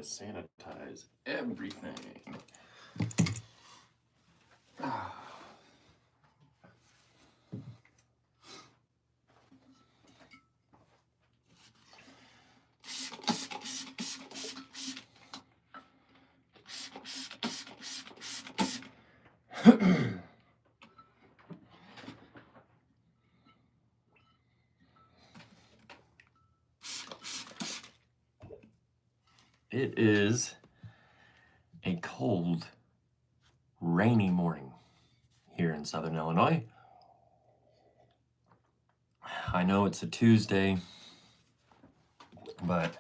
sanitize everything. It is a cold, rainy morning here in Southern Illinois. I know it's a Tuesday, but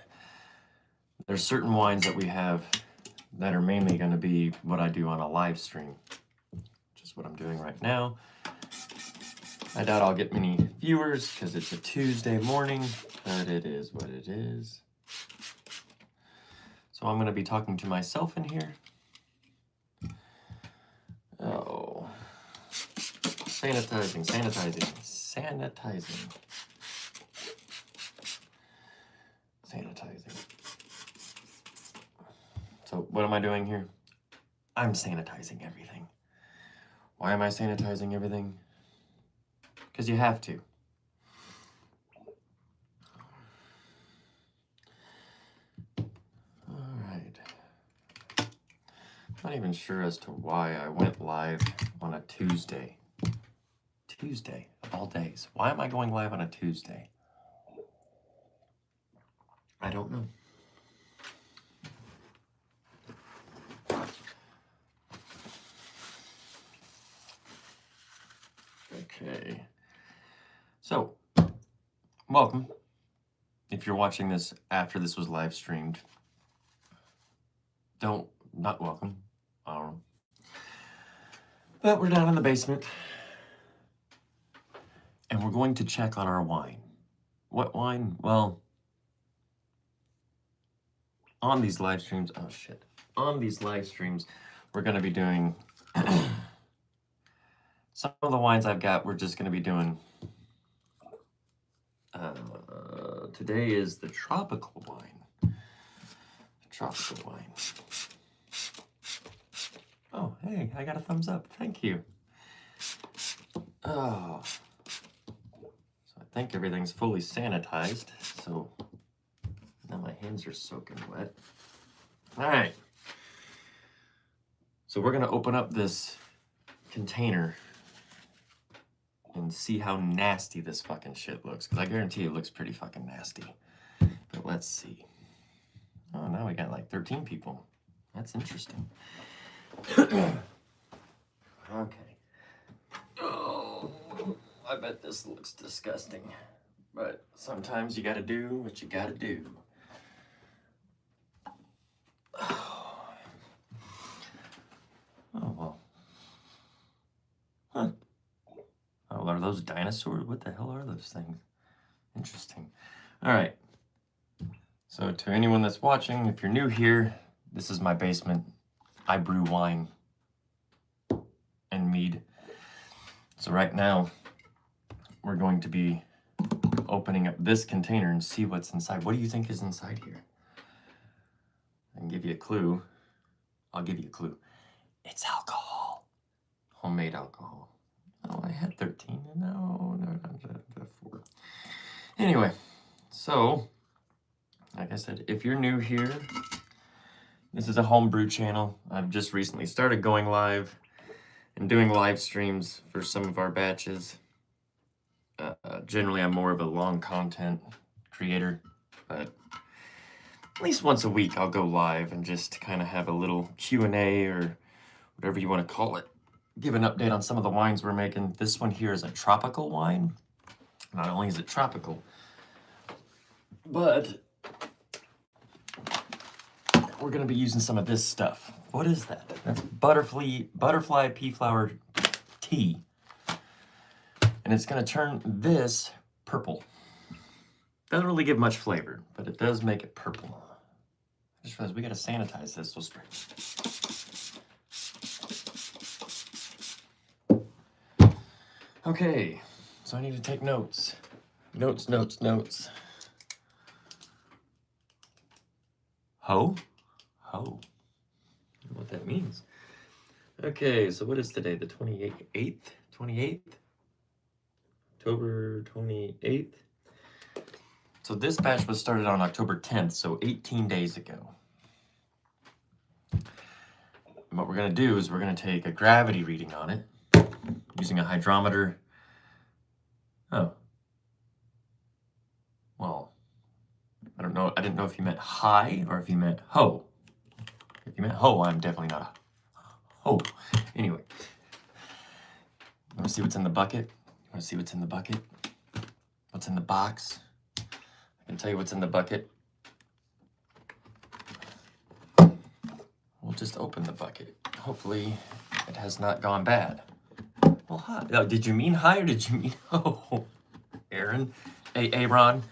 there's certain wines that we have that are mainly going to be what I do on a live stream, which is what I'm doing right now. I doubt I'll get many viewers because it's a Tuesday morning, but it is what it is. So I'm going to be talking to myself in here. Oh, sanitizing. So what am I doing here? I'm sanitizing everything. Why am I sanitizing everything? Because you have to. Not even sure as to why I went live on a Tuesday. Tuesday, of all days. Why am I going live on a Tuesday? I don't know. Okay. So, welcome. If you're watching this after this was live streamed, not welcome. But we're down in the basement and we're going to check on our wine. What wine? Well, on these live streams, we're going to be doing some of the wines I've got. We're just going to be doing, today is the tropical wine. Oh, hey, I got a thumbs up. Thank you. Oh, so I think everything's fully sanitized. So now my hands are soaking wet. All right. So we're going to open up this container and see how nasty this fucking shit looks. Because I guarantee it looks pretty fucking nasty. But let's see. Oh, now we got like 13 people. That's interesting. Okay. Oh, I bet this looks disgusting. But sometimes you gotta do what you gotta do. Oh, well. Huh. Oh, are those dinosaurs? What the hell are those things? Interesting. All right. So to anyone that's watching, if you're new here, this is my basement. I brew wine and mead. So right now, we're going to be opening up this container and see what's inside. What do you think is inside here? I can give you a clue. I'll give you a clue. It's alcohol. Homemade alcohol. Oh, I had 13. No, 4. Anyway, so, like I said, if you're new here, this is a homebrew channel. I've just recently started going live and doing live streams for some of our batches. Generally, I'm more of a long content creator, but at least once a week I'll go live and just kind of have a little Q&A or whatever you want to call it. Give an update on some of the wines we're making. This one here is a tropical wine. Not only is it tropical, but we're going to be using some of this stuff. What is that? That's butterfly pea flower tea. And it's going to turn this purple. Doesn't really give much flavor, but it does make it purple. I just realized we got to sanitize this. So straight. Okay, so I need to take notes. Notes. Ho? Ho. I don't know what that means. Okay, so what is today? The 28th? 28th? October 28th? So this batch was started on October 10th, so 18 days ago. And what we're going to do is we're going to take a gravity reading on it using a hydrometer. Oh. Well, I don't know. I didn't know if you meant high or if you meant ho. If you meant ho, I'm definitely not a ho. Anyway. You want to see what's in the bucket? You want to see what's in the bucket? What's in the box? I can tell you what's in the bucket. We'll just open the bucket. Hopefully it has not gone bad. Well, hi. Oh, did you mean hi or did you mean ho? Aaron? Hey, Aaron.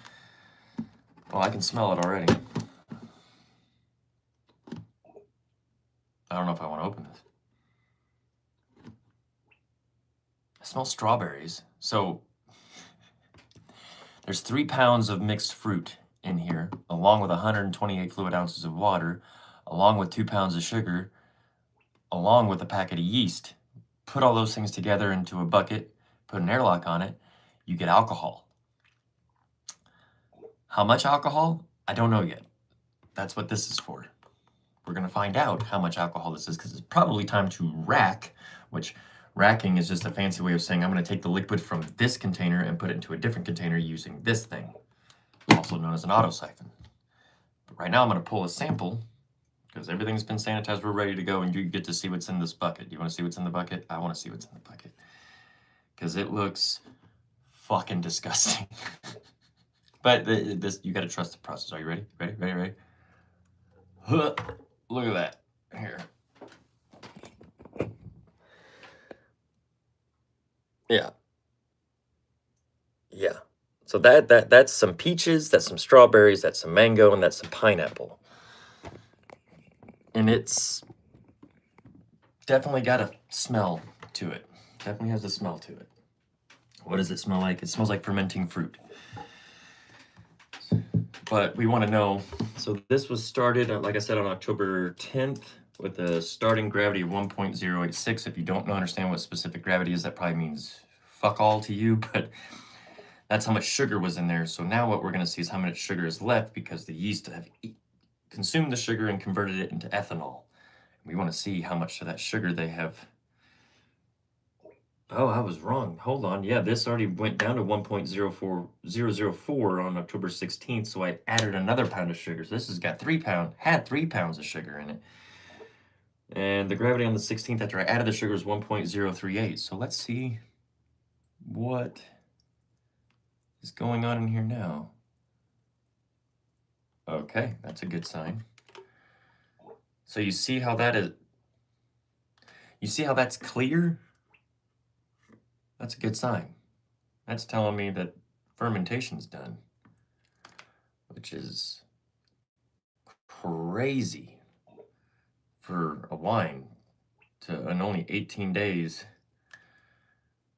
Well, I can smell it already. I don't know if I want to open this. I smell strawberries. So there's 3 pounds of mixed fruit in here, along with 128 fluid ounces of water, along with 2 pounds of sugar, along with a packet of yeast. Put all those things together into a bucket, put an airlock on it, you get alcohol. How much alcohol? I don't know yet. That's what this is for. We're going to find out how much alcohol this is because it's probably time to rack, which racking is just a fancy way of saying I'm going to take the liquid from this container and put it into a different container using this thing, also known as an auto siphon. But right now I'm going to pull a sample because everything's been sanitized. We're ready to go, and you get to see what's in this bucket. Do you want to see what's in the bucket? I want to see what's in the bucket because it looks fucking disgusting. But this, you got to trust the process. Are you ready? Ready? Huh. Look at that. Here. Yeah. So that's some peaches, that's some strawberries, that's some mango, and that's some pineapple. And it's definitely got a smell to it. Definitely has a smell to it. What does it smell like? It smells like fermenting fruit. But we want to know, so this was started, like I said, on October 10th with a starting gravity of 1.086. If you don't understand what specific gravity is, that probably means fuck all to you, but that's how much sugar was in there. So now what we're going to see is how much sugar is left because the yeast have consumed the sugar and converted it into ethanol. We want to see how much of that sugar they have. Oh, I was wrong. Hold on. Yeah, this already went down to 1.04004 on October 16th, so I added another pound of sugar. So this has got 3 pounds of sugar in it. And the gravity on the 16th after I added the sugar is 1.038. So let's see what is going on in here now. Okay, that's a good sign. So you see how that is, you see how that's clear? That's a good sign. That's telling me that fermentation's done, which is crazy for a wine to, in only 18 days,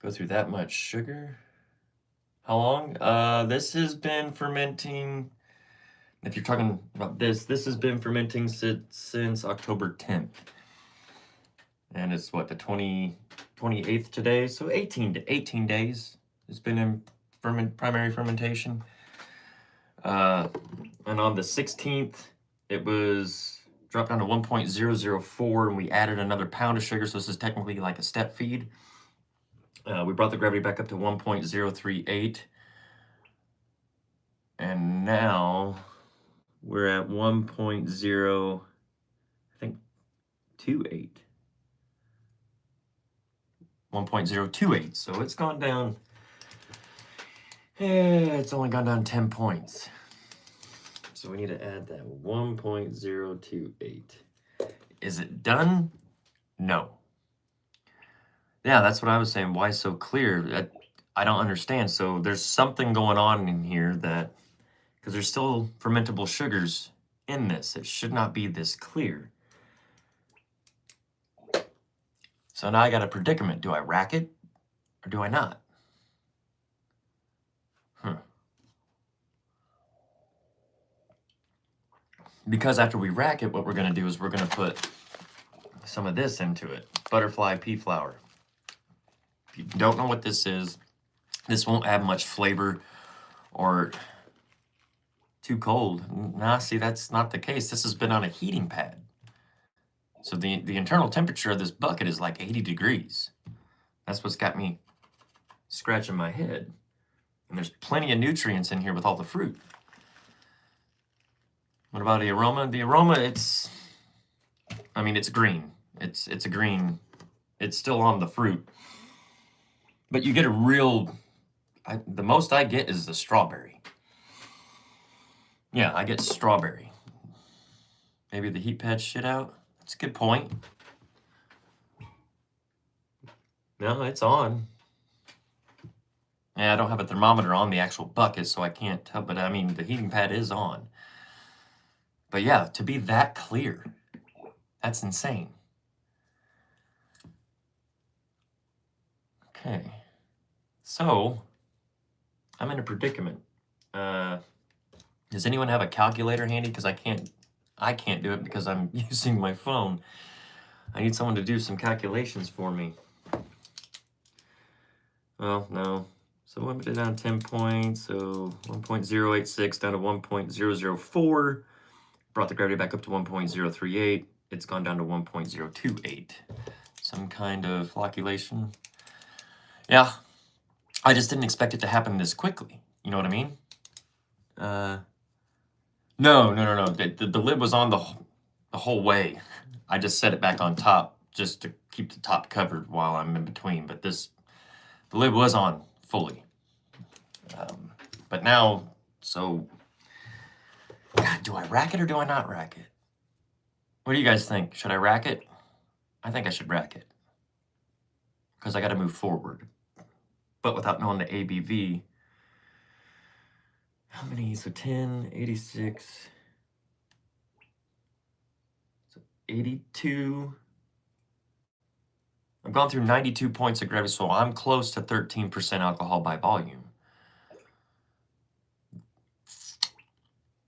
go through that much sugar. How long? This has been fermenting, if you're talking about this has been fermenting since October 10th. And it's what, the 28th today? So 18 days it's been in primary fermentation. And on the 16th, it was dropped down to 1.004, and we added another pound of sugar, so this is technically like a step feed. We brought the gravity back up to 1.038, and now we're at 1.0, I think, 28. 1.028, so it's gone down. It's only gone down 10 points. So we need to add that 1.028. Is it done? No. Yeah, that's what I was saying. Why so clear? I don't understand. So there's something going on in here that, because there's still fermentable sugars in this. It should not be this clear. So now I got a predicament. Do I rack it or do I not? because after we rack it, what we're gonna do is we're gonna put some of this into it, butterfly pea flour. If you don't know what this is, this won't have much flavor or too cold. Nah, see, that's not the case. This has been on a heating pad. So the internal temperature of this bucket is like 80 degrees. That's what's got me scratching my head. And there's plenty of nutrients in here with all the fruit. What about the aroma? The aroma, it's green. It's a green. It's still on the fruit. But you get a real, the most I get is the strawberry. Yeah, I get strawberry. Maybe the heat pad shit out. That's a good point. No, it's on. Yeah, I don't have a thermometer on the actual bucket, so I can't tell, but I mean, the heating pad is on. But yeah, to be that clear, that's insane. Okay, so I'm in a predicament. Does anyone have a calculator handy? Because I can't do it because I'm using my phone. I need someone to do some calculations for me. Well, no. So we put it down 10 points, so 1.086 down to 1.004. Brought the gravity back up to 1.038. It's gone down to 1.028. Some kind of flocculation. Yeah, I just didn't expect it to happen this quickly. You know what I mean? No. The lid was on the whole way. I just set it back on top just to keep the top covered while I'm in between. But the lid was on fully. But now, so, God, do I rack it or do I not rack it? What do you guys think? Should I rack it? I think I should rack it. Because I got to move forward. But without knowing the ABV. How many? So 10, 86. So 82. I've gone through 92 points of gravity, so I'm close to 13% alcohol by volume.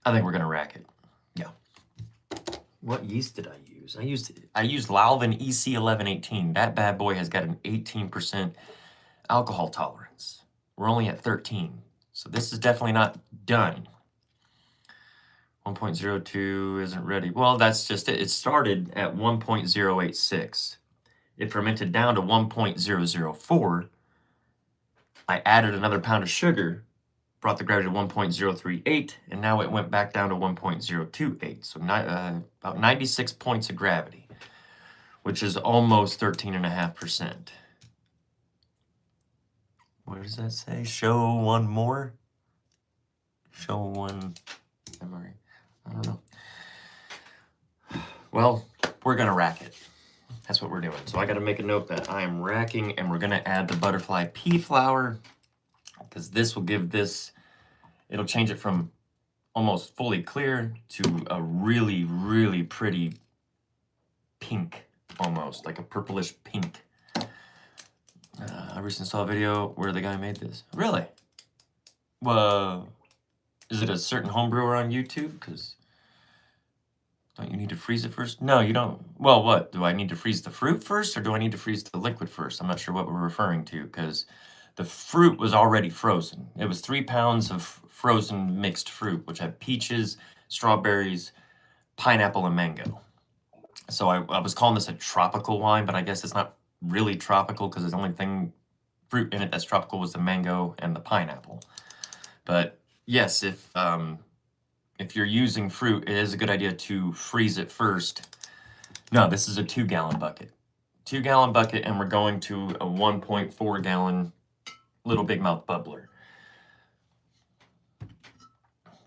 I think we're gonna rack it. Yeah. What yeast did I use? I used Lalvin EC 1118. That bad boy has got an 18% alcohol tolerance. We're only at 13, so this is definitely not done. 1.02 isn't ready. Well, that's just it. It started at 1.086. It fermented down to 1.004. I added another pound of sugar, brought the gravity to 1.038, and now it went back down to 1.028. So about 96 points of gravity, which is almost 13.5%. What does that say? Show one more? Show one memory. I don't know. Well, we're going to rack it. That's what we're doing. So I got to make a note that I am racking, and we're going to add the butterfly pea flour, because this will give this, it'll change it from almost fully clear to a really, really pretty pink, almost like a purplish pink. I recently saw a video where the guy made this. Really? Well, is it a certain homebrewer on YouTube? Because don't you need to freeze it first? No, you don't. Well, what? Do I need to freeze the fruit first, or do I need to freeze the liquid first? I'm not sure what we're referring to, because the fruit was already frozen. It was 3 pounds of frozen mixed fruit, which had peaches, strawberries, pineapple, and mango. So I was calling this a tropical wine, but I guess it's not really tropical because the only fruit in it that's tropical was the mango and the pineapple. But yes, if you're using fruit, it is a good idea to freeze it first. No, this is a 2-gallon bucket. 2-gallon bucket, and we're going to a 1.4-gallon Little Big Mouth bubbler.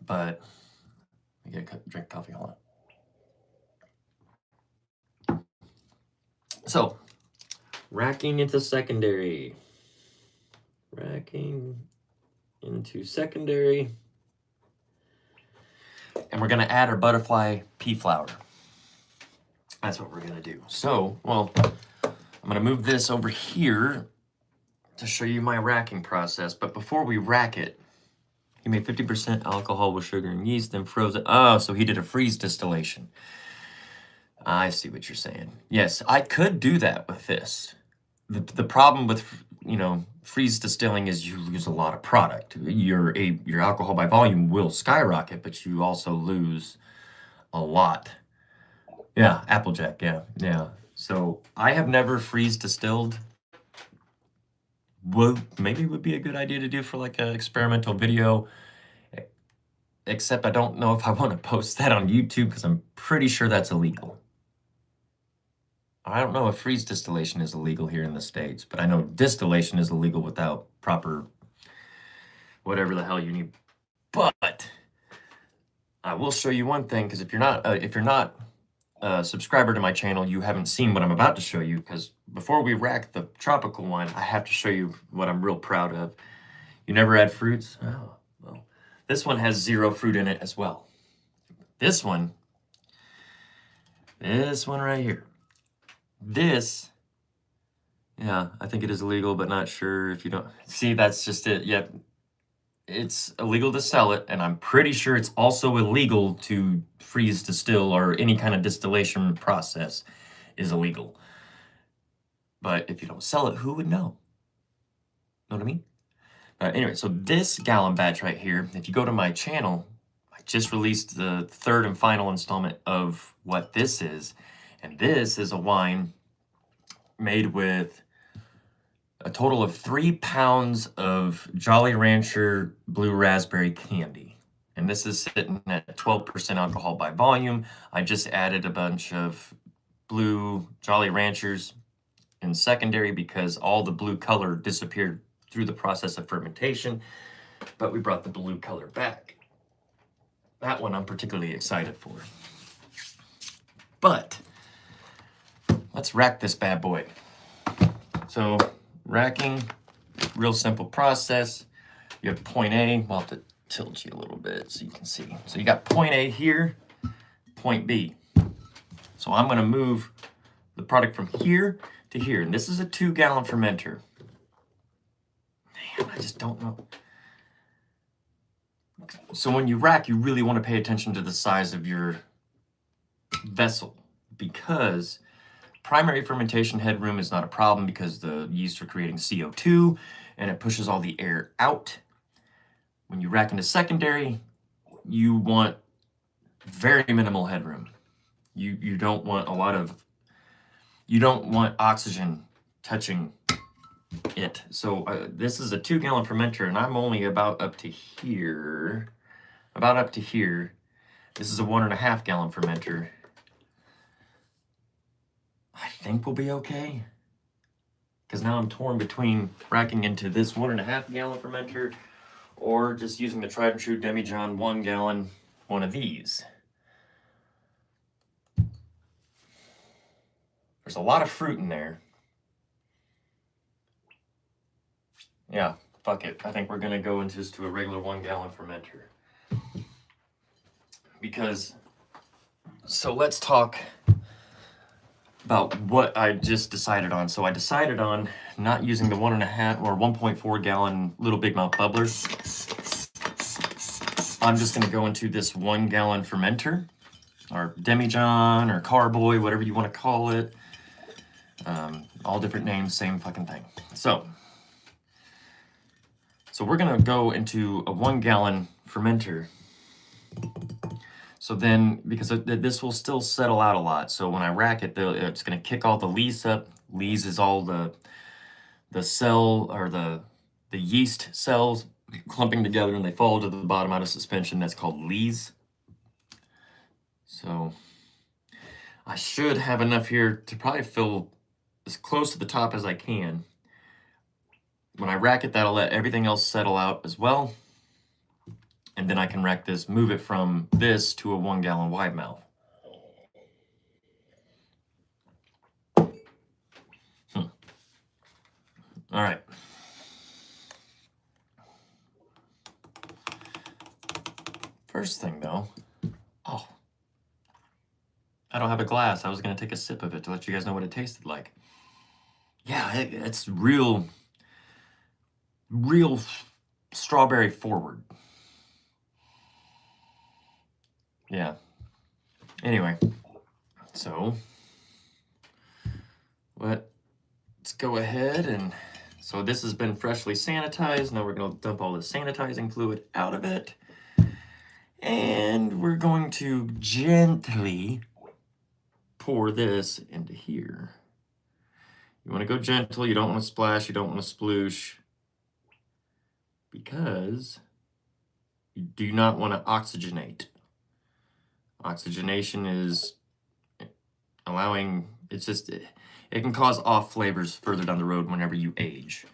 But I get a drink coffee. Hold on. So, racking into secondary. Racking into secondary. And we're going to add our butterfly pea flour. That's what we're going to do. So, well, I'm going to move this over here to show you my racking process. But before we rack it, He made 50% alcohol with sugar and yeast, then froze it. Oh, so he did a freeze distillation. I see what you're saying. Yes, I could do that with this. The problem with, you know, freeze distilling is you lose a lot of product. Your alcohol by volume will skyrocket, but you also lose a lot. Yeah, Applejack, yeah. So I have never freeze distilled. Well, maybe it would be a good idea to do for like an experimental video. Except I don't know if I want to post that on YouTube because I'm pretty sure that's illegal. I don't know if freeze distillation is illegal here in the States, but I know distillation is illegal without proper whatever the hell you need. But I will show you one thing, because if you're not a subscriber to my channel, you haven't seen what I'm about to show you, because before we rack the tropical wine, I have to show you what I'm real proud of. You never add fruits? Oh, well, this one has 0 fruit in it as well. This one right here. This, yeah, I think it is illegal, but not sure if you don't. See, that's just it. Yep. It's illegal to sell it, and I'm pretty sure it's also illegal to freeze distill, or any kind of distillation process is illegal. But if you don't sell it, who would know? Know what I mean? Anyway, so this gallon batch right here, if you go to my channel, I just released the 3rd and final installment of what this is. And this is a wine made with a total of 3 pounds of Jolly Rancher blue raspberry candy. And this is sitting at 12% alcohol by volume. I just added a bunch of blue Jolly Ranchers in secondary because all the blue color disappeared through the process of fermentation, but we brought the blue color back. That one I'm particularly excited for. But let's rack this bad boy. So racking, real simple process. You have point A. I'll have to tilt you a little bit so you can see. So you got point A here, point B. So I'm going to move the product from here to here. And this is a 2-gallon fermenter. Man, I just don't know. So when you rack, you really want to pay attention to the size of your vessel, because primary fermentation headroom is not a problem because the yeast are creating CO2 and it pushes all the air out. When you rack into secondary, you want very minimal headroom. You don't want oxygen touching it. So this is a 2-gallon fermenter, and I'm only about up to here. This is a 1.5-gallon fermenter. I think we'll be okay. Because now I'm torn between racking into this 1.5-gallon fermenter or just using the tried and true Demijohn 1-gallon one of these. There's a lot of fruit in there. Yeah, fuck it. I think we're gonna go into just to a regular 1-gallon fermenter. Because, so let's talk about what I just decided on. So I decided on not using the 1.5 or 1.4-gallon Little Big Mouth bubbler. I'm just going to go into this 1-gallon fermenter, or Demijohn, or Carboy, whatever you want to call it. All different names, same fucking thing. So we're going to go into a 1-gallon fermenter. So then, because this will still settle out a lot, so when I rack it, it's going to kick all the lees up. Lees is all the cell, or the yeast cells clumping together, and they fall to the bottom out of suspension. That's called lees. So I should have enough here to probably fill as close to the top as I can. When I rack it, that'll let everything else settle out as well. And then I can rack this, move it from this to a 1-gallon wide mouth. All right. First thing though, oh, I don't have a glass. I was gonna take a sip of it to let you guys know what it tasted like. Yeah, it's real strawberry forward. yeah. Anyway, so let's go ahead and, so this has been freshly sanitized. Now we're going to dump all the sanitizing fluid out of it. And we're going to gently pour this into here. You want to go gentle. You don't want to splash. You don't want to sploosh. Because you do not want to oxygenate. Oxygenation is allowing, it's just, it can cause off flavors further down the road whenever you age.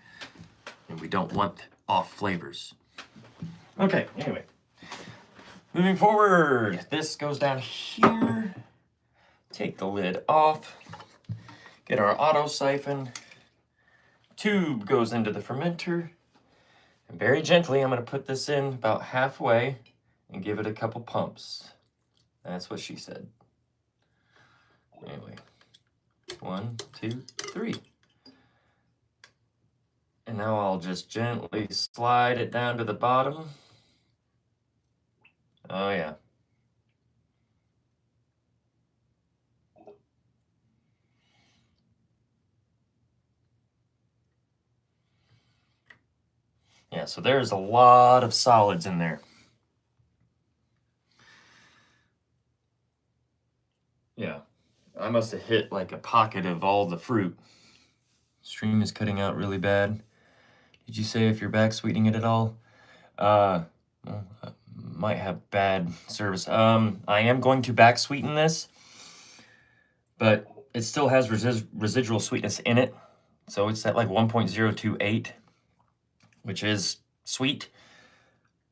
And we don't want off flavors. Okay, anyway. Moving forward, this goes down here. Take the lid off. Get our auto siphon. Tube goes into the fermenter. And very gently, I'm going to put this in about halfway and give it a couple pumps. That's what she said. Anyway, 1, 2, 3. And now I'll just gently slide it down to the bottom. Oh yeah. Yeah, so there's a lot of solids in there. Yeah, I must have hit like a pocket of all the fruit. Stream is cutting out really bad. Did you say if you're back sweetening it at all? Well, might have bad service. I am going to back sweeten this, but it still has residual sweetness in it. So it's at like 1.028, which is sweet.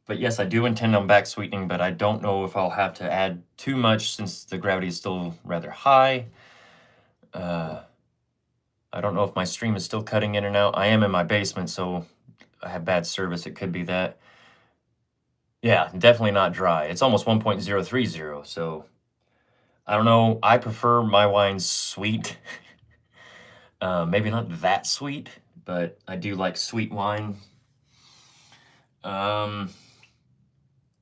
But yes, I do intend on back sweetening, but I don't know if I'll have to add too much since the gravity is still rather high. I don't know if my stream is still cutting in and out. I am in my basement, so I have bad service. It could be that. Yeah, definitely not dry. It's almost 1.030, so I don't know. I prefer my wines sweet. Maybe not that sweet, but I do like sweet wine.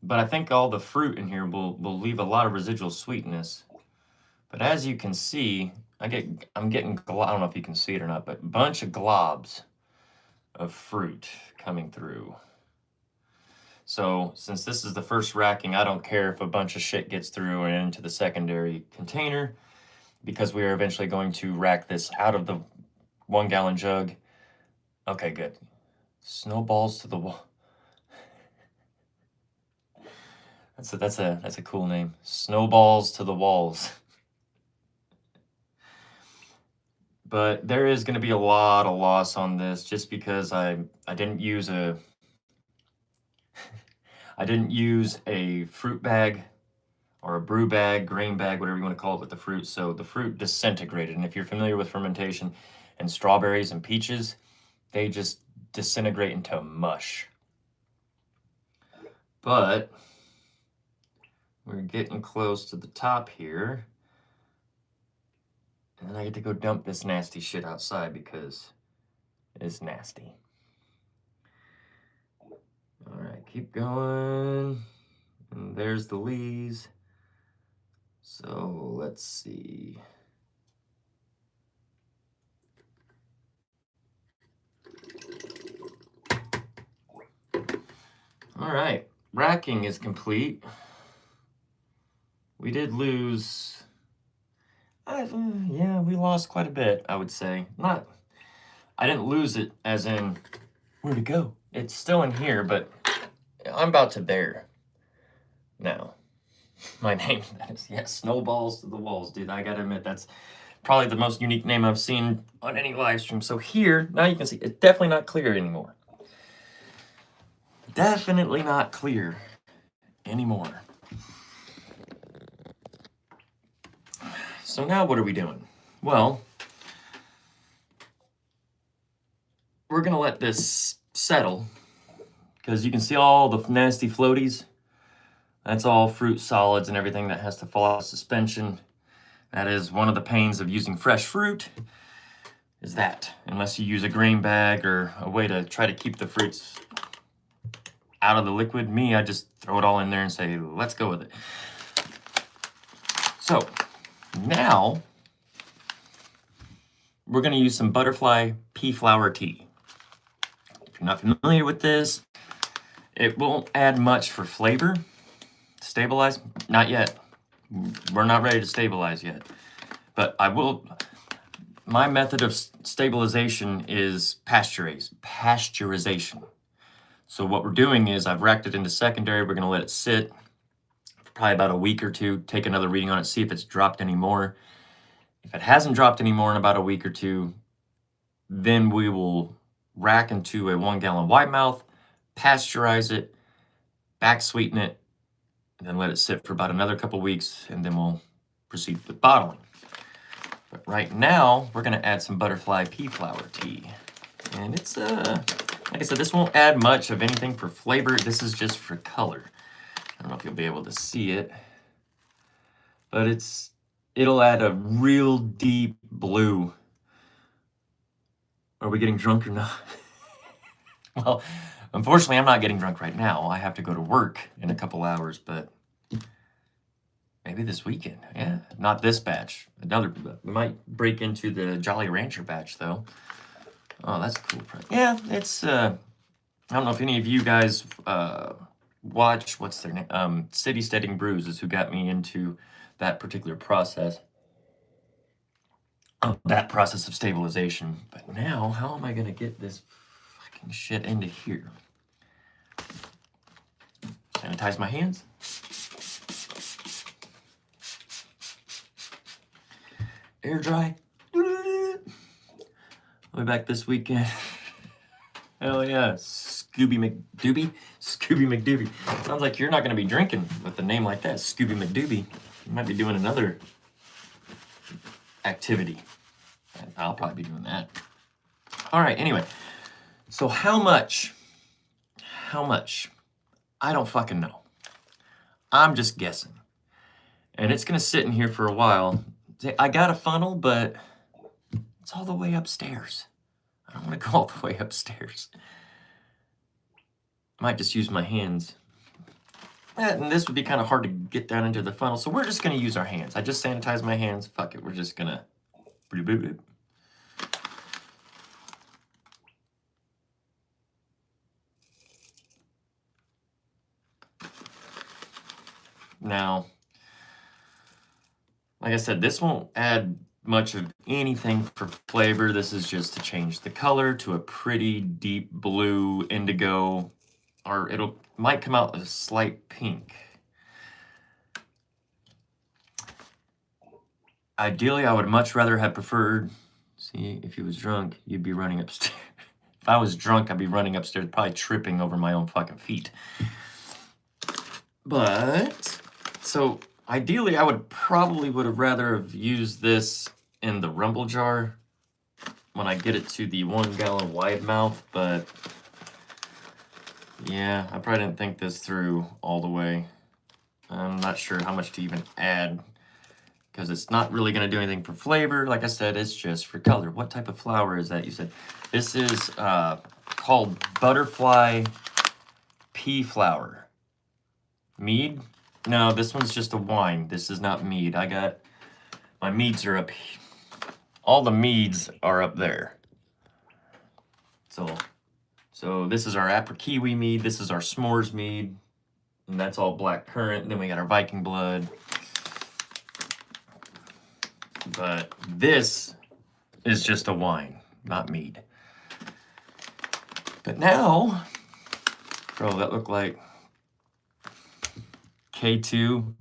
But I think all the fruit in here will leave a lot of residual sweetness. But as you can see, I'm getting, I don't know if you can see it or not, but a bunch of globs of fruit coming through. So since this is the first racking, I don't care if a bunch of shit gets through and into the secondary container, because we are eventually going to rack this out of the 1 gallon jug. Okay, good. Snowballs to the wall. That's a cool name. Snowballs to the walls. But there is going to be a lot of loss on this just because I didn't use a I didn't use a fruit bag or a brew bag, grain bag, whatever you want to call it, with the fruit. So the fruit disintegrated. And if you're familiar with fermentation and strawberries and peaches, they just disintegrate into mush. But we're getting close to the top here. And I get to go dump this nasty shit outside because it's nasty. All right, keep going. And there's the lees. So let's see. All right, racking is complete. We did lose, yeah, we lost quite a bit, I would say. I didn't lose it as in, where'd it go? It's still in here, but I'm about to there now. My name, yes, Snowballs to the Walls, dude. I gotta admit, that's probably the most unique name I've seen on any live stream. So here, now you can see, it's definitely not clear anymore. Definitely not clear anymore. So now what are we doing? Well, we're gonna let this settle because you can see all the nasty floaties. That's all fruit solids and everything that has to fall out of suspension. That is one of the pains of using fresh fruit, is that. Unless you use a grain bag or a way to try to keep the fruits out of the liquid. Me, I just throw it all in there and say, let's go with it. So now we're going to use some butterfly pea flower tea. If you're not familiar with this, it won't add much for flavor. Stabilize? Not yet. We're not ready to stabilize yet. But I will. My method of stabilization is pasteurization. So what we're doing is I've racked it into secondary. We're going to let it sit for probably about a week or two, take another reading on it, see if it's dropped any more. If it hasn't dropped any more in about a week or two, then we will rack into a 1 gallon wide mouth, pasteurize it, back sweeten it, and then let it sit for about another couple weeks, and then we'll proceed with bottling. But right now, we're going to add some butterfly pea flower tea. And it's, like I said, this won't add much of anything for flavor. This is just for color. I don't know if you'll be able to see it, but it'll add a real deep blue. Are we getting drunk or not? Well, unfortunately, I'm not getting drunk right now. I have to go to work in a couple hours, but maybe this weekend. Yeah, not this batch. We might break into the Jolly Rancher batch, though. Oh, that's cool. Yeah, it's, I don't know if any of you guys watch, what's their name? City Steading Brews is who got me into that particular process. That process of stabilization. But now, how am I going to get this fucking shit into here? Sanitize my hands. Air dry. I'll be back this weekend. Hell yeah. Scooby McDoobie? Scooby McDoobie. Sounds like you're not going to be drinking with a name like that, Scooby McDoobie. You might be doing another activity. I'll probably be doing that. All right, anyway. So how much? I don't fucking know. I'm just guessing. And it's going to sit in here for a while. I got a funnel, but it's all the way upstairs. I don't want to go all the way upstairs. I might just use my hands. And this would be kind of hard to get down into the funnel, so we're just going to use our hands. I just sanitized my hands. Fuck it, we're just going to... Now, like I said, this won't add much of anything for flavor. This is just to change the color to a pretty deep blue indigo, or might come out a slight pink. Ideally, I would much rather have preferred, see, if he was drunk, you'd be running upstairs. If I was drunk, I'd be running upstairs, probably tripping over my own fucking feet. But, so, ideally, I would have rather have used this in the rumble jar when I get it to the 1 gallon wide mouth, but yeah, I probably didn't think this through all the way. I'm not sure how much to even add, because it's not really going to do anything for flavor. Like I said, it's just for color. What type of flower is that, you said? This is called butterfly pea flower. Mead? No, this one's just a wine. This is not mead. My meads are up here. All the meads are up there. So this is our apricot mead. This is our s'mores mead. And that's all black currant. And then we got our Viking blood. But this is just a wine, not mead. But now, bro, that looked like K2.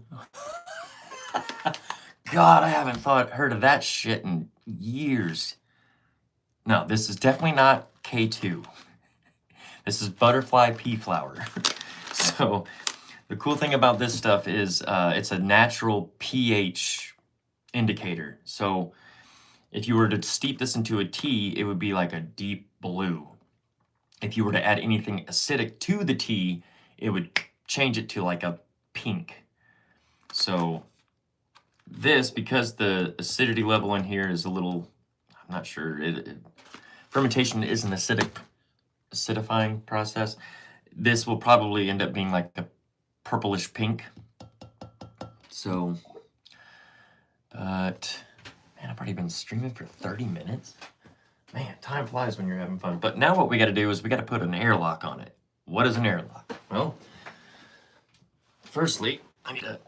God, I haven't heard of that shit in years. No, this is definitely not K2. This is butterfly pea flower. So the cool thing about this stuff is it's a natural pH indicator. So if you were to steep this into a tea, it would be like a deep blue. If you were to add anything acidic to the tea, it would change it to like a pink. So this, because the acidity level in here is a little, I'm not sure, fermentation is an acidifying process. This will probably end up being like a purplish pink. So But, man, I've already been streaming for 30 minutes. Man, time flies when you're having fun. But now what we got to do is we got to put an airlock on it. What is an airlock? Well, firstly, I need to...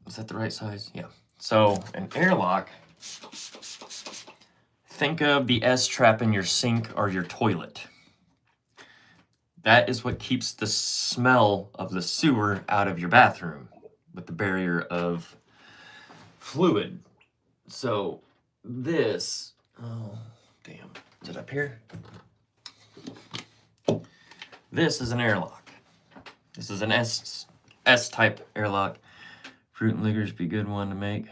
Is that the right size? Yeah. So, an airlock... Think of the S-trap in your sink or your toilet. That is what keeps the smell of the sewer out of your bathroom with the barrier of fluid. So this, oh, damn, is it up here? This is an airlock. This is an S-type airlock. Fruit and licorice be a good one to make.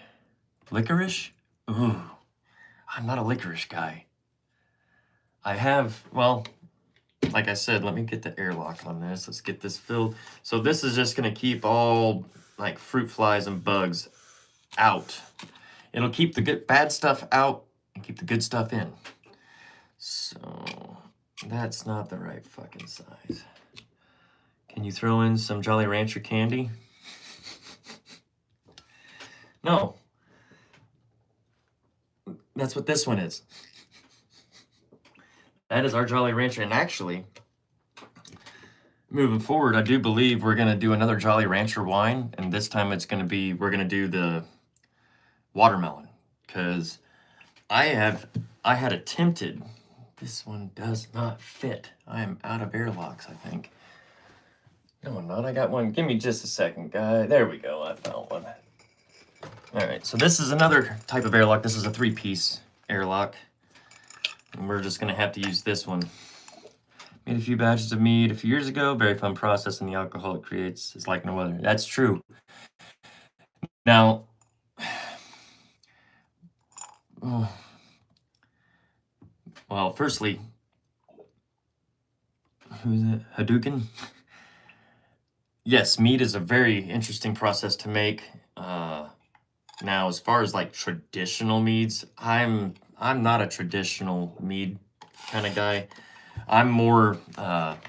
Licorice? Ooh, I'm not a licorice guy. I have, well, like I said, let me get the airlock on this. Let's get this filled. So this is just going to keep all like fruit flies and bugs out. It'll keep the bad stuff out and keep the good stuff in. So that's not the right fucking size. Can you throw in some Jolly Rancher candy? No. That's what this one is. That is our Jolly Rancher. And actually, moving forward, I do believe we're going to do another Jolly Rancher wine. And this time it's going to be, we're going to do the watermelon. Because I had attempted, this one does not fit. I am out of airlocks, I think. No, I'm not. I got one. Give me just a second, guy. There we go. I found one. All right, so this is another type of airlock. This is a 3-piece airlock. And we're just gonna have to use this one. Made a few batches of mead a few years ago. Very fun process, and the alcohol it creates is like no other. That's true. Now, well, firstly, who's it? Hadouken? Yes, mead is a very interesting process to make. Now, as far as like traditional meads, I'm not a traditional mead kind of guy. I'm more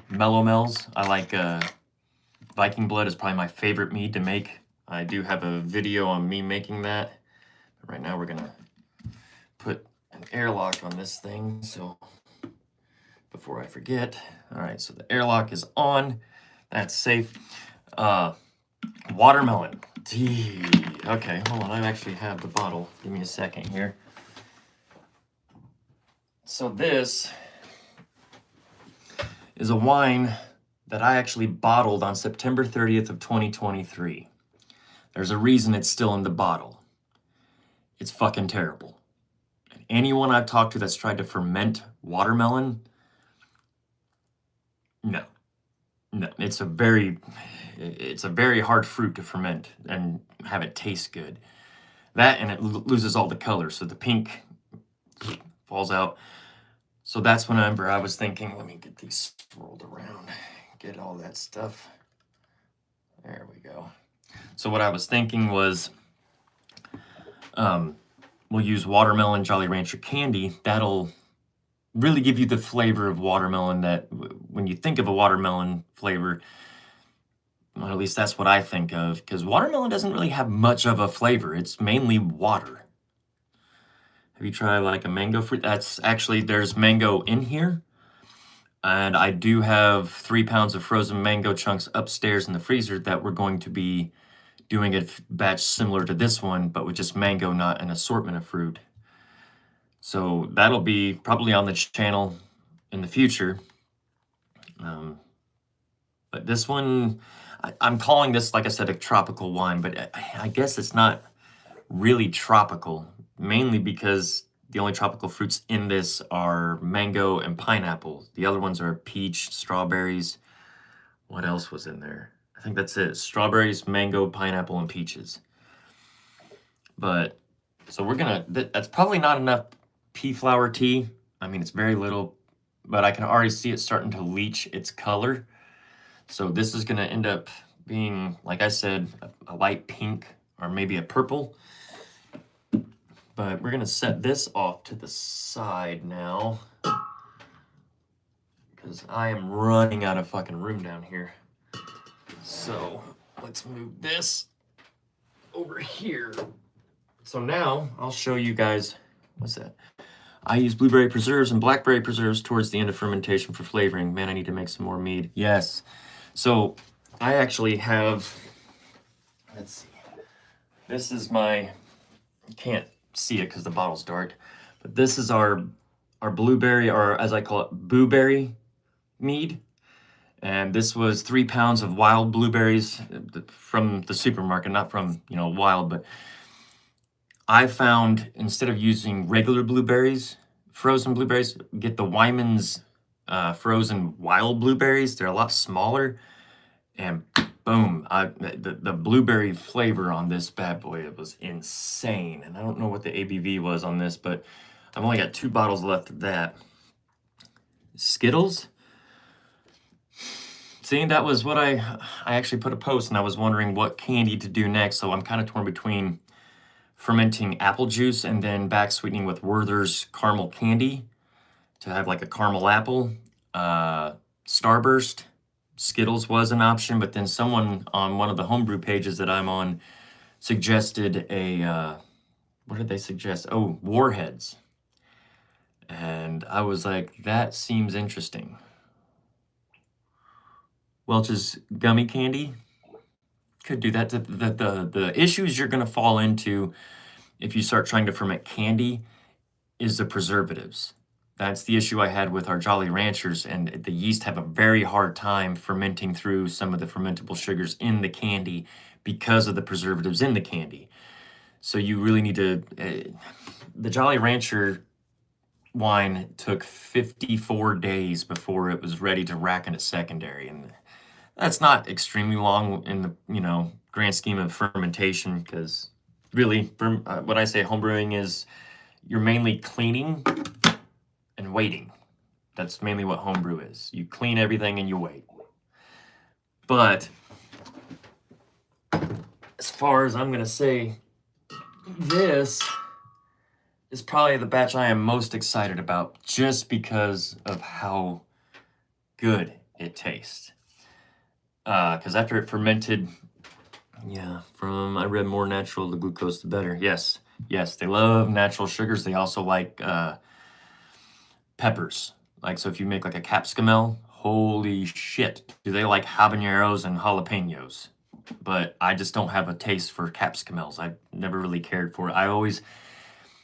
mellow-mels. I like Viking Blood is probably my favorite mead to make. I do have a video on me making that. But right now we're gonna put an airlock on this thing, so before I forget. All right, so the airlock is on. That's safe. Watermelon. Gee. Okay, hold on. I actually have the bottle. Give me a second here. So this is a wine that I actually bottled on September 30th of 2023. There's a reason it's still in the bottle. It's fucking terrible. And anyone I've talked to that's tried to ferment watermelon, no, it's a very hard fruit to ferment and have it taste good. That, and it loses all the color, so the pink falls out. So that's whenever I was thinking, let me get these swirled around, get all that stuff. There we go. So what I was thinking was, we'll use watermelon Jolly Rancher candy. That'll really give you the flavor of watermelon that when you think of a watermelon flavor, well, at least that's what I think of, because watermelon doesn't really have much of a flavor. It's mainly water. Have you tried like a mango fruit? That's actually, there's mango in here. And I do have 3 pounds of frozen mango chunks upstairs in the freezer that we're going to be doing a batch similar to this one, but with just mango, not an assortment of fruit. So that'll be probably on the channel in the future. But this one, I'm calling this, like I said, a tropical wine, but I guess it's not really tropical, mainly because the only tropical fruits in this are mango and pineapple. The other ones are peach, strawberries. What else was in there? I think that's it. Strawberries, mango, pineapple, and peaches. But, so we're gonna, that's probably not enough pea flower tea. I mean, it's very little, but I can already see it starting to leach its color. So this is gonna end up being, like I said, a light pink or maybe a purple. But we're gonna set this off to the side now, because I am running out of fucking room down here. So let's move this over here. So now I'll show you guys, what's that? I use blueberry preserves and blackberry preserves towards the end of fermentation for flavoring. Man, I need to make some more mead. Yes. So I actually have, let's see. This is my, you can't see it because the bottle's dark, but this is our blueberry, or as I call it, blueberry mead. And this was 3 pounds of wild blueberries from the supermarket, not from, wild, but I found instead of using regular blueberries, frozen blueberries, get the Wyman's frozen wild blueberries. They're a lot smaller, and boom, the blueberry flavor on this bad boy, it was insane. And I don't know what the ABV was on this, but I've only got 2 bottles left of that. Skittles. See, that was what I actually put a post, and I was wondering what candy to do next. So I'm kind of torn between fermenting apple juice and then back sweetening with Werther's caramel candy to have like a caramel apple. Starburst, Skittles was an option, but then someone on one of the homebrew pages that I'm on suggested a, what did they suggest? Oh, Warheads. And I was like, that seems interesting. Welch's gummy candy could do that. The issues you're going to fall into if you start trying to ferment candy is the preservatives. That's the issue I had with our Jolly Ranchers, and the yeast have a very hard time fermenting through some of the fermentable sugars in the candy because of the preservatives in the candy. So you really need to, the Jolly Rancher wine took 54 days before it was ready to rack into secondary, and that's not extremely long in the grand scheme of fermentation, because really what I say homebrewing is you're mainly cleaning and waiting. That's mainly what homebrew is. You clean everything and you wait. But as far as I'm gonna say, this is probably the batch I am most excited about just because of how good it tastes. Because after it fermented, I read more natural, the glucose the better. Yes, they love natural sugars. They also like peppers. Like, so if you make like a capsicum, holy shit, do they like habaneros and jalapenos. But I just don't have a taste for capsicums. I never really cared for it. I always,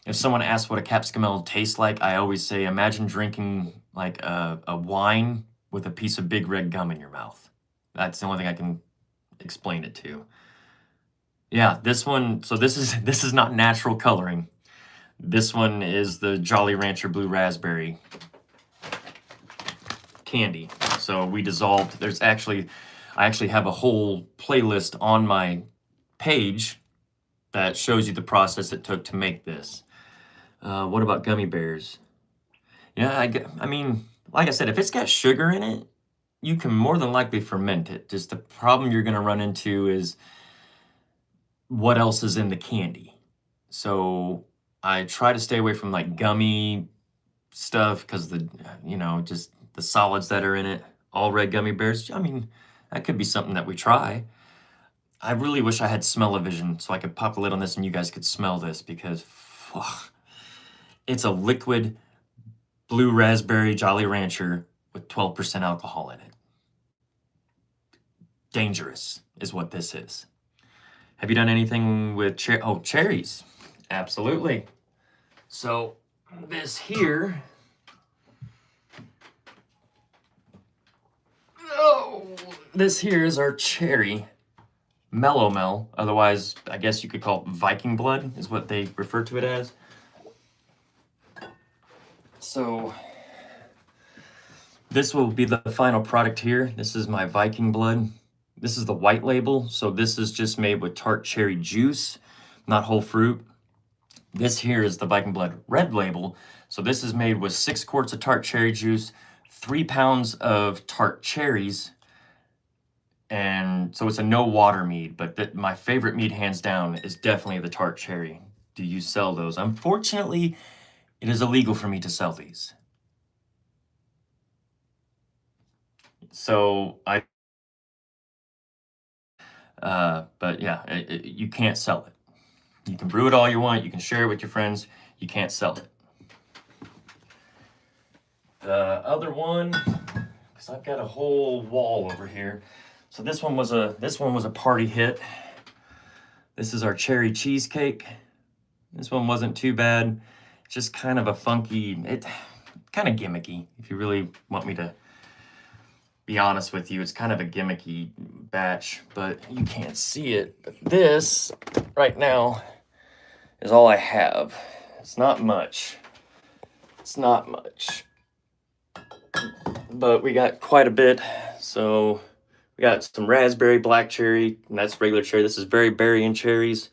if someone asks what a capsicum tastes like, I always say, imagine drinking like a wine with a piece of big red gum in your mouth. That's the only thing I can explain it to. Yeah, this one, so this is not natural coloring. This one is the Jolly Rancher Blue Raspberry candy. So we dissolved, I actually have a whole playlist on my page that shows you the process it took to make this. What about gummy bears? Yeah, I mean, like I said, if it's got sugar in it, you can more than likely ferment it. Just the problem you're gonna run into is what else is in the candy. So I try to stay away from like gummy stuff because just the solids that are in it, all red gummy bears. I mean, that could be something that we try. I really wish I had smell-o-vision so I could pop the lid on this and you guys could smell this, because it's a liquid blue raspberry Jolly Rancher with 12% alcohol in it. Dangerous is what this is. Have you done anything with cherries? Absolutely. So this here, this here is our cherry Mellow Mel. Otherwise, I guess you could call it Viking blood, is what they refer to it as. So this will be the final product here. This is my Viking blood. This is the white label. So this is just made with tart cherry juice, not whole fruit. This here is the Viking blood red label. So this is made with 6 quarts of tart cherry juice, 3 pounds of tart cherries, and so it's a no water mead, but my favorite mead hands down is definitely the tart cherry. Do you sell those? Unfortunately, it is illegal for me to sell these. So but yeah, you can't sell it. You can brew it all you want. You can share it with your friends. You can't sell it. The other one, because I've got a whole wall over here. So this one was a party hit. This is our cherry cheesecake. This one wasn't too bad. It's just kind of a funky, kind of gimmicky. If you really want me to be honest with you, it's kind of a gimmicky batch, but you can't see it. But this right now is all I have. It's not much. It's not much. But we got quite a bit. So we got some raspberry, black cherry, and that's regular cherry. This is very berry and cherries.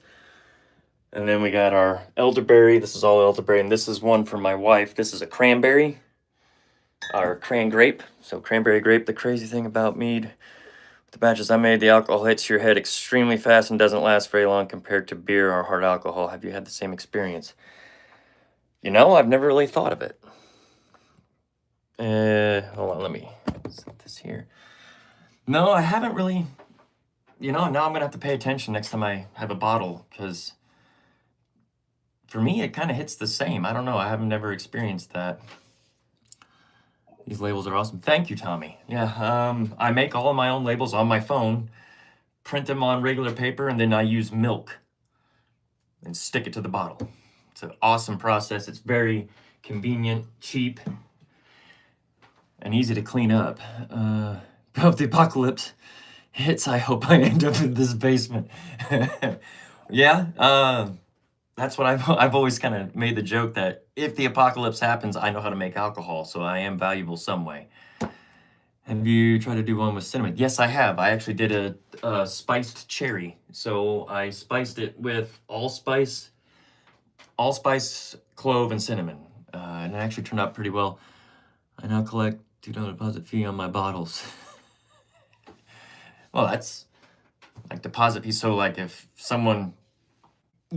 And then we got our elderberry. This is all elderberry, and this is one for my wife. This is a cranberry, or cran grape. So cranberry grape. The crazy thing about mead, the batches I made, the alcohol hits your head extremely fast and doesn't last very long compared to beer or hard alcohol. Have you had the same experience? You know, I've never really thought of it. Hold on, let me set this here. No, I haven't really. You know, now I'm gonna have to pay attention next time I have a bottle, because for me it kind of hits the same. I don't know. I haven't never experienced that. These labels are awesome. Thank you, Tommy. Yeah, I make all of my own labels on my phone, print them on regular paper, and then I use milk and stick it to the bottle. It's an awesome process. It's very convenient, cheap, and easy to clean up. If the apocalypse hits, I hope I end up in this basement. Yeah, that's what I've always kind of made the joke that if the apocalypse happens, I know how to make alcohol, so I am valuable some way. Have you tried to do one with cinnamon? Yes, I have. I actually did a spiced cherry. So I spiced it with allspice, clove, and cinnamon. And it actually turned out pretty well. I now collect $2 deposit fee on my bottles. Well, that's like deposit fee. So like if someone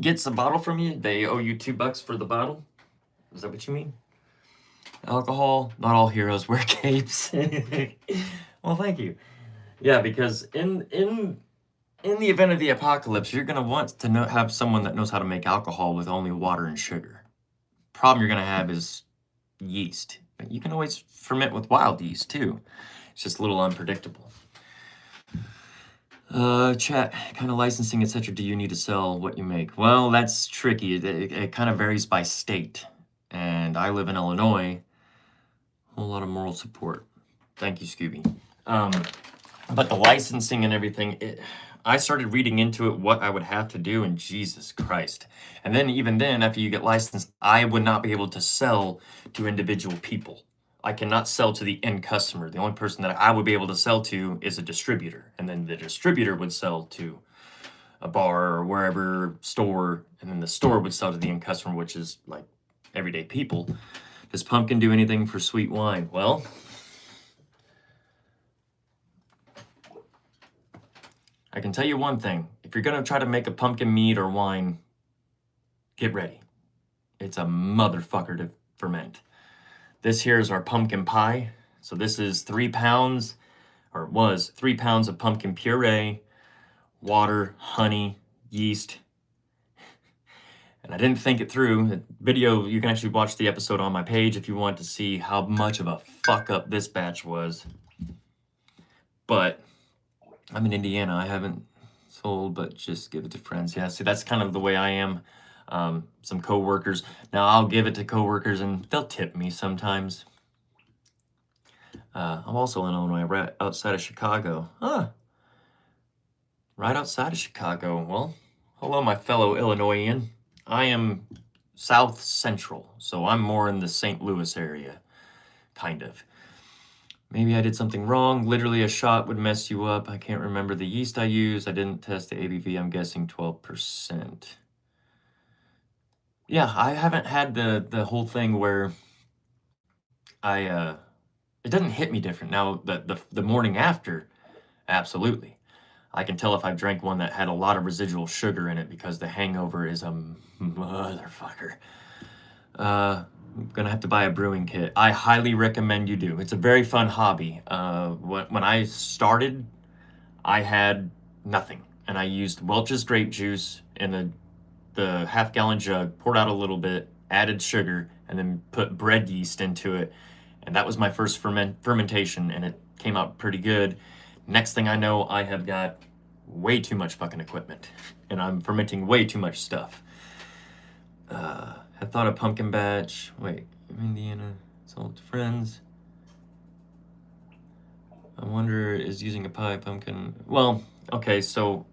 gets a bottle from you, they owe you $2 for the bottle. Is that what you mean? Alcohol, not all heroes wear capes. Well, thank you. Yeah, because in the event of the apocalypse, you're gonna want to have someone that knows how to make alcohol with only water and sugar. Problem you're gonna have is yeast. But you can always ferment with wild yeast too. It's just a little unpredictable. Chat, kind of licensing, etc. do you need to sell what you make? Well, that's tricky. It kind of varies by state. And I live in Illinois. A whole lot of moral support. Thank you, Scooby. But the licensing and everything, I started reading into it what I would have to do, and Jesus Christ. And then even then, after you get licensed, I would not be able to sell to individual people. I cannot sell to the end customer. The only person that I would be able to sell to is a distributor. And then the distributor would sell to a bar or wherever, store, and then the store would sell to the end customer, which is like everyday people. Does pumpkin do anything for sweet wine? Well, I can tell you one thing. If you're gonna try to make a pumpkin mead or wine, get ready. It's a motherfucker to ferment. This here is our pumpkin pie. So this is 3 pounds, or it was 3 pounds of pumpkin puree, water, honey, yeast. And I didn't think it through. The video, you can actually watch the episode on my page if you want to see how much of a fuck up this batch was. But I'm in Indiana. I haven't sold, but just give it to friends. Yeah, see, that's kind of the way I am. Some coworkers. Now I'll give it to coworkers and they'll tip me sometimes. I'm also in Illinois, right outside of Chicago. Right outside of Chicago. Well, hello, my fellow Illinoisan. I am South Central, so I'm more in the St. Louis area, kind of. Maybe I did something wrong. Literally a shot would mess you up. I can't remember the yeast I used. I didn't test the ABV. I'm guessing 12%. Yeah, I haven't had the whole thing where it doesn't hit me different. Now, the morning after, absolutely. I can tell if I've drank one that had a lot of residual sugar in it because the hangover is a motherfucker. I'm gonna have to buy a brewing kit. I highly recommend you do. It's a very fun hobby. When I started, I had nothing. And I used Welch's grape juice in the the half-gallon jug, poured out a little bit, added sugar, and then put bread yeast into it. And that was my first fermentation, and it came out pretty good. Next thing I know, I have got way too much fucking equipment, and I'm fermenting way too much stuff. I thought a pumpkin batch. Wait, Indiana, salt friends. I wonder, is using a pie pumpkin? Well, okay, so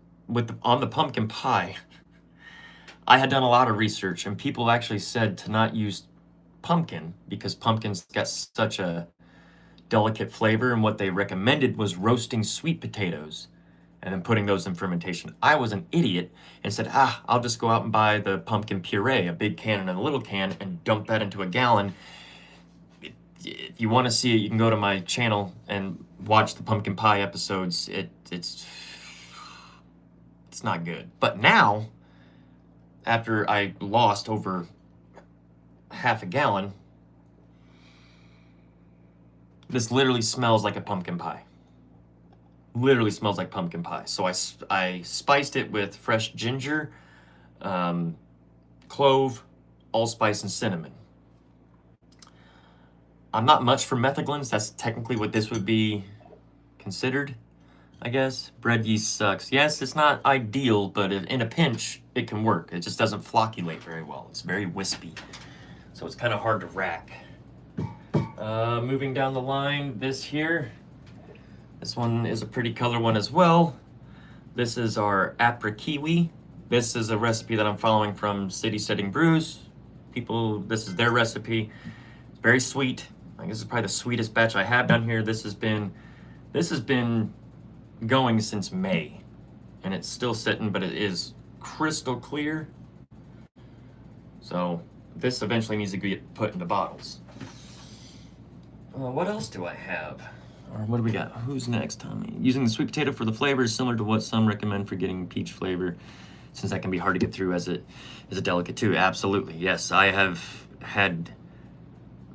on the pumpkin pie, I had done a lot of research, and people actually said to not use pumpkin because pumpkin's got such a delicate flavor, and what they recommended was roasting sweet potatoes and then putting those in fermentation. I was an idiot and said, I'll just go out and buy the pumpkin puree, a big can and a little can, and dump that into a gallon. If you want to see it, you can go to my channel and watch the pumpkin pie episodes. It's not good. But now, after I lost over half a gallon, this literally smells like a pumpkin pie. Literally smells like pumpkin pie. So I spiced it with fresh ginger, clove, allspice, and cinnamon. I'm not much for metheglins. That's technically what this would be considered, I guess. Bread yeast sucks. Yes, it's not ideal, but in a pinch, it can work. It just doesn't flocculate very well. It's very wispy, so it's kind of hard to rack. Moving down the line, this one is a pretty color one as well. This is our Apra Kiwi. This is a recipe that I'm following from Sanitizing Brews. This is their recipe. It's very sweet. I think this is probably the sweetest batch I have done here. This has been going since May, and it's still sitting, but it is crystal clear. So this eventually needs to get put into bottles. What else do I have? Or what do we got? Who's next, Tommy? Using the sweet potato for the flavor is similar to what some recommend for getting peach flavor, since that can be hard to get through as it is a delicate too. Absolutely, yes. I have had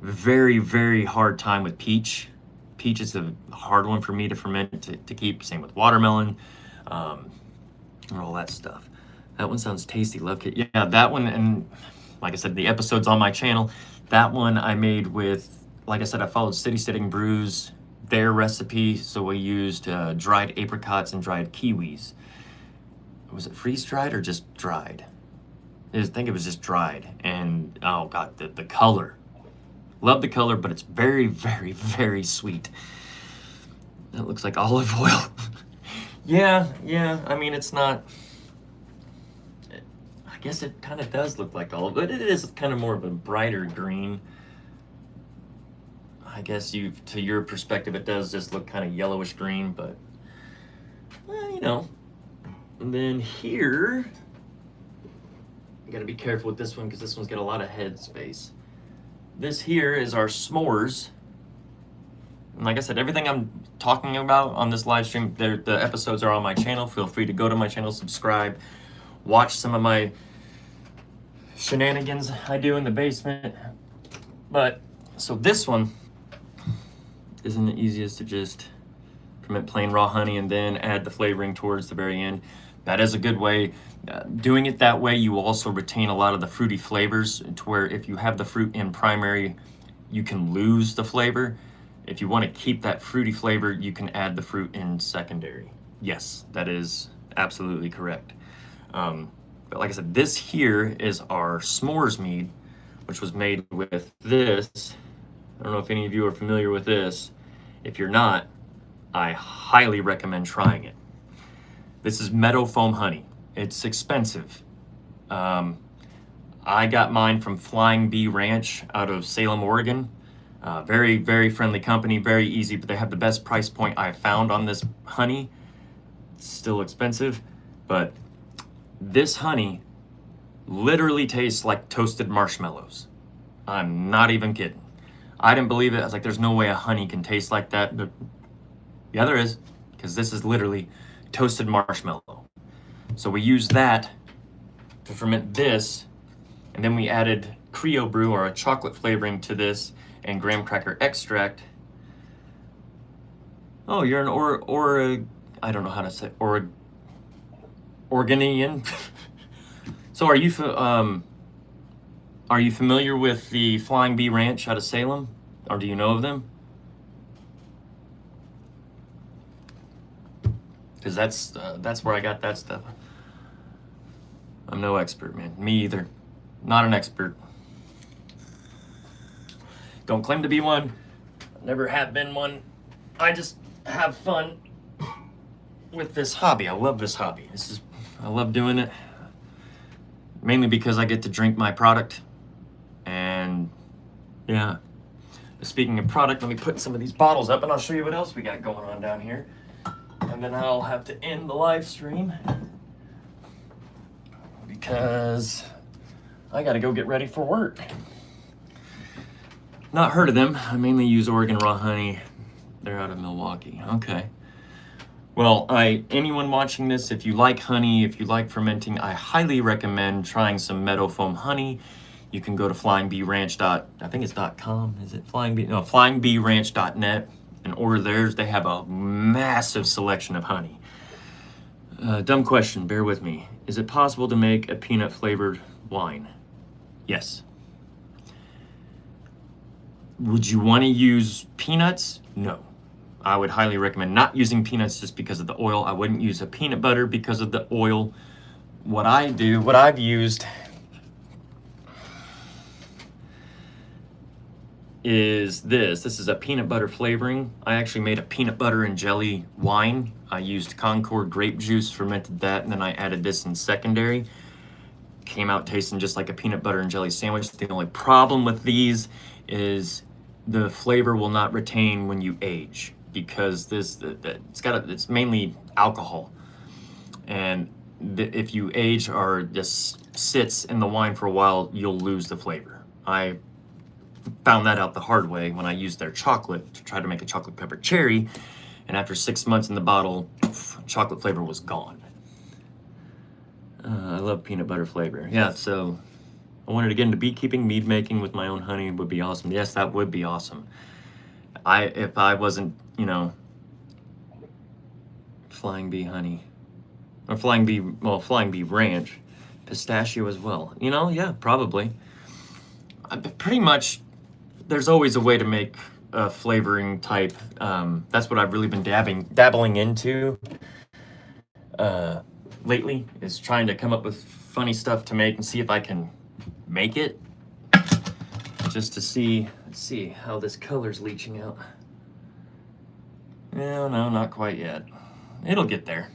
very, very hard time with peach. Peach is a hard one for me to ferment, to keep. Same with watermelon, and all that stuff. That one sounds tasty. Love it. Yeah, that one, and like I said, the episode's on my channel. That one I made with, like I said, I followed Sanitizing Brews, their recipe. So we used dried apricots and dried kiwis. Was it freeze-dried or just dried? I think it was just dried. And oh god, the color. Love the color, but it's very, very, very sweet. That looks like olive oil. Yeah, I mean, it's not... I guess it kind of does look like olive, but it is kind of more of a brighter green. I guess to your perspective, it does just look kind of yellowish green, but, you know. And then here, you gotta be careful with this one because this one's got a lot of head space. This here is our s'mores. And like I said, everything I'm talking about on this live stream, the episodes are on my channel. Feel free to go to my channel, subscribe, watch some of my shenanigans I do in the basement. But, so this one isn't the easiest to just ferment plain raw honey and then add the flavoring towards the very end. That is a good way. Doing it that way, you will also retain a lot of the fruity flavors, to where if you have the fruit in primary, you can lose the flavor. If you want to keep that fruity flavor, you can add the fruit in secondary. Yes, that is absolutely correct. But like I said, this here is our s'mores mead, which was made with this. I don't know if any of you are familiar with this. If you're not, I highly recommend trying it. This is meadow foam honey. It's expensive. I got mine from Flying Bee Ranch out of Salem, Oregon. Very, very friendly company, very easy, but they have the best price point I found on this honey. It's still expensive, but this honey literally tastes like toasted marshmallows. I'm not even kidding. I didn't believe it. I was like, there's no way a honey can taste like that. But yeah, there is, because this is literally toasted marshmallow. So we used that to ferment this, and then we added Creo Brew, or a chocolate flavoring, to this, and graham cracker extract. Oh, you're an I don't know how to say, Oregonian. So are you familiar with the Flying Bee Ranch out of Salem, or do you know of them? Because that's where I got that stuff. I'm no expert, man. Me either. Not an expert. Don't claim to be one. Never have been one. I just have fun with this hobby. I love this hobby. I love doing it. Mainly because I get to drink my product. And yeah. Speaking of product, let me put some of these bottles up and I'll show you what else we got going on down here. And then I'll have to end the live stream because I gotta go get ready for work. Not heard of them. I mainly use Oregon Raw Honey. They're out of Milwaukee. Okay. Well, anyone watching this, if you like honey, if you like fermenting, I highly recommend trying some Meadow Foam honey. You can go to flyingbeeranch. I think it's .com. Is it flyingbee? No, flyingbeeranch.net and order theirs. They have a massive selection of honey. Dumb question, bear with me. Is it possible to make a peanut flavored wine? Yes. Would you want to use peanuts? No. I would highly recommend not using peanuts just because of the oil. I wouldn't use a peanut butter because of the oil. What I've used is this. This is a peanut butter flavoring. I actually made a peanut butter and jelly wine. I used Concord grape juice, fermented that, and then I added this in secondary. Came out tasting just like a peanut butter and jelly sandwich. The only problem with these is the flavor will not retain when you age because it's mainly alcohol. And if you age or just sits in the wine for a while, you'll lose the flavor. I found that out the hard way when I used their chocolate to try to make a chocolate pepper cherry, and after 6 months in the bottle, chocolate flavor was gone. I love peanut butter flavor. Yeah, so I wanted to get into beekeeping. Mead making with my own honey would be awesome. Yes, that would be awesome. If I wasn't, Flying Bee honey or Flying Bee Ranch, pistachio as well. Yeah, probably. Pretty much, there's always a way to make a flavoring type. That's what I've really been dabbling into lately, is trying to come up with funny stuff to make and see if I can make it. Just to see how this color's leaching out. No, not quite yet. It'll get there.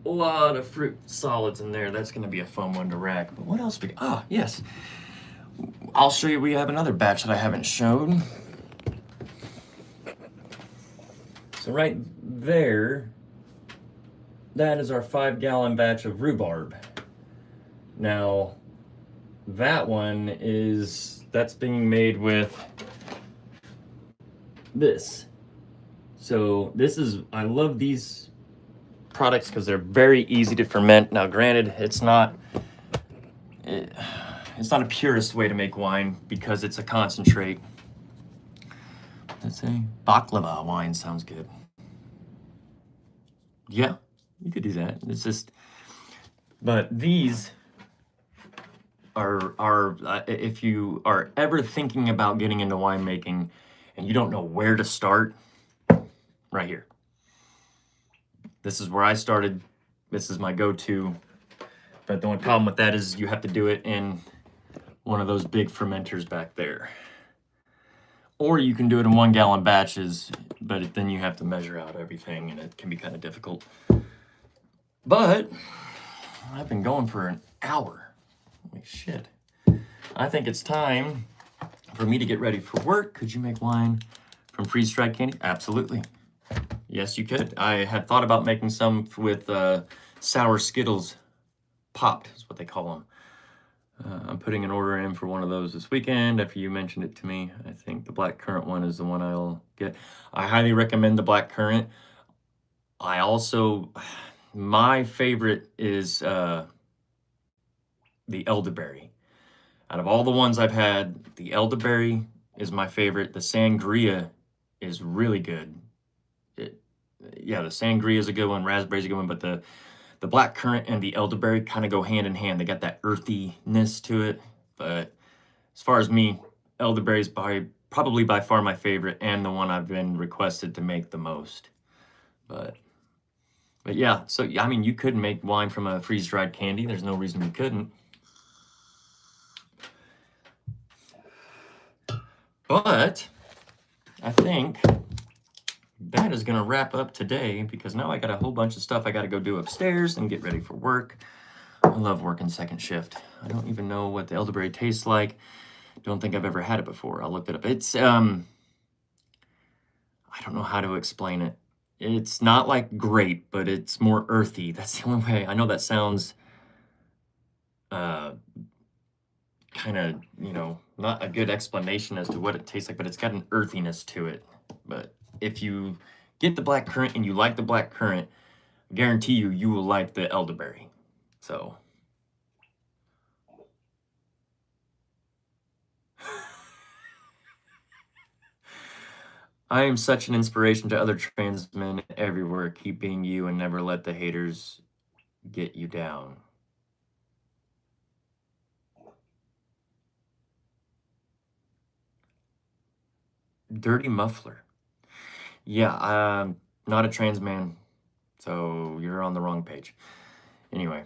A lot of fruit solids in there. That's going to be a fun one to rack. But what else we got? Ah, yes. I'll show you. We have another batch that I haven't shown. So right there, that is our 5-gallon batch of rhubarb. Now, that one that's being made with this. So I love these products because they're very easy to ferment. Now, granted, it's not a purist way to make wine because it's a concentrate. Let's say baklava wine sounds good. Yeah, you could do that. But these are if you are ever thinking about getting into winemaking and you don't know where to start, right here. This is where I started. This is my go-to. But the only problem with that is you have to do it in one of those big fermenters back there. Or you can do it in 1-gallon batches, but then you have to measure out everything and it can be kind of difficult. But I've been going for an hour. Holy shit. I think it's time for me to get ready for work. Could you make wine from freeze-dried candy? Absolutely. Yes, you could. I had thought about making some with sour Skittles. Popped is what they call them. I'm putting an order in for one of those this weekend after you mentioned it to me. I think the black currant one is the one I'll get. I highly recommend the black currant. My favorite is the elderberry. Out of all the ones I've had, the elderberry is my favorite. The sangria is really good. The sangria is a good one. Raspberry's a good one, but the the black currant and the elderberry kind of go hand in hand. They got that earthiness to it. But as far as me, elderberry is probably by far my favorite and the one I've been requested to make the most. But yeah, so I mean, you could make wine from a freeze-dried candy. There's no reason you couldn't. But I think that is going to wrap up today, because now I got a whole bunch of stuff I got to go do upstairs and get ready for work. I love working second shift. I don't even know what the elderberry tastes like. Don't think I've ever had it before. I'll look it up. It's, I don't know how to explain it. It's not like grape, but it's more earthy. That's the only way. I know that sounds kind of, you know, not a good explanation as to what it tastes like, but it's got an earthiness to it. But if you get the black currant and you like the black currant, I guarantee you, you will like the elderberry. So I am such an inspiration to other trans men everywhere. Keep being you and never let the haters get you down. Dirty muffler. Yeah, I'm not a trans man, so you're on the wrong page. Anyway.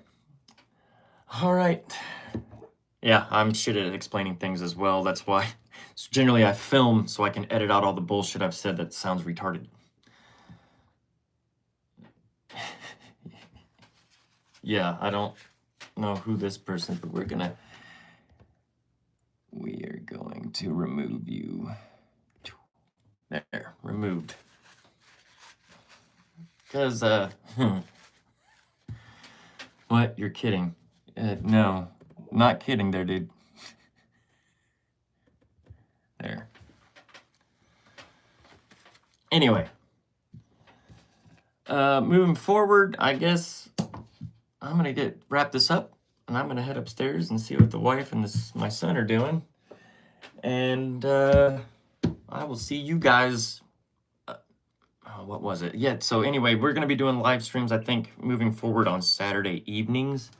All right. Yeah, I'm shit at explaining things as well. That's why generally I film so I can edit out all the bullshit I've said that sounds retarded. Yeah, I don't know who this person is, but we are going to remove you. There, removed. Because, what? You're kidding. No, not kidding there, dude. There. Anyway. Moving forward, I guess I'm going to wrap this up, and I'm going to head upstairs and see what the wife and my son are doing. And, I will see you guys. What was it? Yeah, so anyway, we're going to be doing live streams, I think, moving forward on Saturday evenings.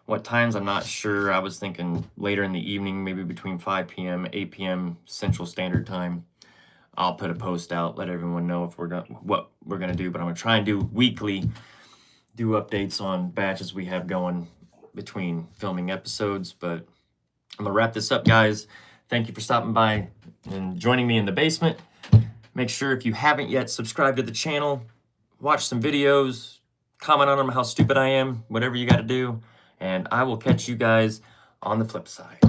What times, I'm not sure. I was thinking later in the evening, maybe between 5 p.m., 8 p.m. Central Standard Time. I'll put a post out, let everyone know if what we're going to do. But I'm going to try and do weekly, do updates on batches we have going between filming episodes. But I'm going to wrap this up, guys. Thank you for stopping by and joining me in the basement. Make sure, if you haven't yet, subscribe to the channel, watch some videos, comment on them, how stupid I am, whatever you got to do. And I will catch you guys on the flip side.